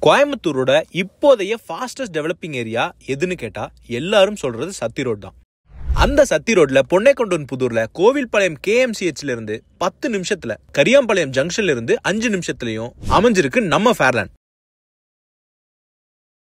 கோயம்புத்தூரோட இப்போதைய fastest developing area எதுன்னு கேட்டா எல்லாரும் சொல்றது சத்தி ரோட் தான். அந்த சத்தி ரோட்ல பொன்னைக்கொண்டன் புதூர்ல கோவில்பாளையம் KMCHல இருந்து 10 நிமிஷத்துல, கரியாம்பாளையம் ஜங்ஷன்ல இருந்து 5 நிமிஷத்துலயும் அமைஞ்சிருக்கு நம்ம ஃபேர்லேண்ட்.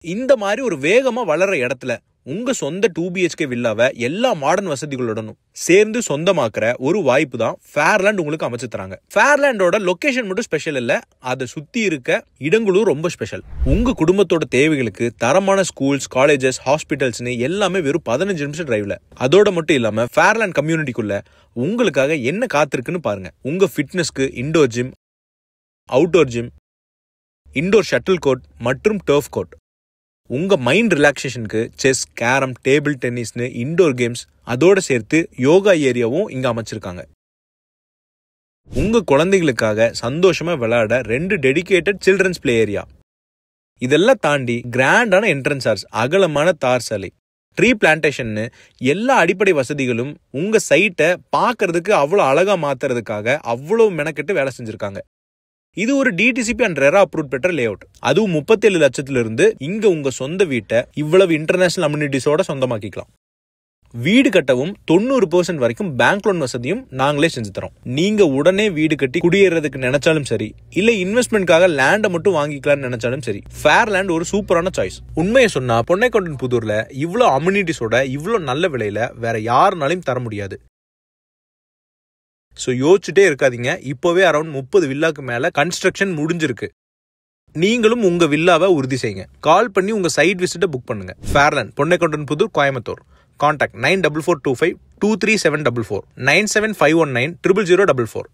இந்த மாதிரி ஒரு வேகமா வளர்ற இடத்துல உங்க சொந்த 2BHK வில்லாவை எல்லா மாடர்ன் வசதிகளுடனும் சேர்ந்து சொந்தமாக்குற ஒரு வாய்ப்பு தான் ஃபேர்லேண்ட் உங்களுக்கு அமைச்சு தராங்க. ஃபேர்லேண்டோட லொகேஷன் மட்டும் ஸ்பெஷல் இல்ல, அதை சுத்தி இருக்க இடங்களும் ரொம்ப ஸ்பெஷல். உங்க குடும்பத்தோட தேவைகளுக்கு தரமான ஸ்கூல்ஸ், காலேஜஸ், ஹாஸ்பிட்டல்ஸ்னு எல்லாமே வெறும் 15 நிமிஷம் டிரைவ்ல. அதோட மட்டும் இல்லாம ஃபேர்லேண்ட் கம்யூனிட்டிக்குள்ள உங்களுக்காக என்ன காத்திருக்குன்னு பாருங்க. உங்க ஃபிட்னஸ்க்கு indoor gym, outdoor gym, indoor shuttle court மற்றும் டர்ஃப் கோர்ட், உங்க மைண்ட் ரிலாக்ஸேஷனுக்கு செஸ், கேரம், டேபிள் டென்னிஸ்னு இண்டோர் கேம்ஸ், அதோட சேர்த்து யோகா ஏரியாவும் இங்க அமைச்சிருக்காங்க. உங்க குழந்தைகளுக்காக சந்தோஷமா விளையாட 2 டெடிகேட்டட் சில்ட்ரன்ஸ் பிளே ஏரியா. இதெல்லாம் தாண்டி கிராண்டான என்ட்ரன்ஸ் ஆர்ச், அகலமான தார் சாலை, ட்ரீ பிளான்டேஷன்னு எல்லா அடிப்படை வசதிகளும் உங்க சைட்டை பார்க்கறதுக்கு அவ்வளோ அழகா மாத்துறதுக்காக அவ்வளோ மெனக்கெட்டு வேலை செஞ்சிருக்காங்க. இது ஒரு DTCP அண்ட் ரெரா அப்ரூவ் பெற்ற லே அவுட். அதுவும் 37 லட்சத்துல இருந்து இங்க உங்க சொந்த வீட்டை இவ்வளவு இன்டர்நேஷனல் அம்யூனிட்டிஸோட சொந்தமாக்கிக்கலாம். வீடு கட்டவும் 90% வரைக்கும் பேங்க் லோன் வசதியும் நாங்களே செஞ்சு தரோம். நீங்க உடனே வீடு கட்டி குடியேறதுக்கு நினைச்சாலும் சரி, இல்ல இன்வெஸ்ட்மெண்ட்காக லேண்டை மட்டும் வாங்கிக்கலாம்னு நினைச்சாலும் சரி, ஃபேர்லேண்ட் ஒரு சூப்பரான சாய்ஸ். உண்மையை சொன்னா பொன்னைக்கொண்டன் புதூர்ல இவ்வளோ அம்யூனிட்டிஸோட இவ்வளோ நல்ல விலையில வேற யாருனாலையும் தர முடியாது. ஸோ யோசிச்சுட்டே இருக்காதீங்க. இப்போவே அரௌண்ட் 30 வில்லாக்கு மேல கன்ஸ்ட்ரக்ஷன் முடிஞ்சிருக்கு. நீங்களும் உங்க வில்லாவை உறுதி செய்யுங்க. கால் பண்ணி உங்க சைட் விசிட்டை புக் பண்ணுங்க. ஃபேர்லேண்ட், பொன்னைக்கொண்டன் புதூர், கோயம்புத்தூர். கான்டாக்ட் 9442523744, 975190044.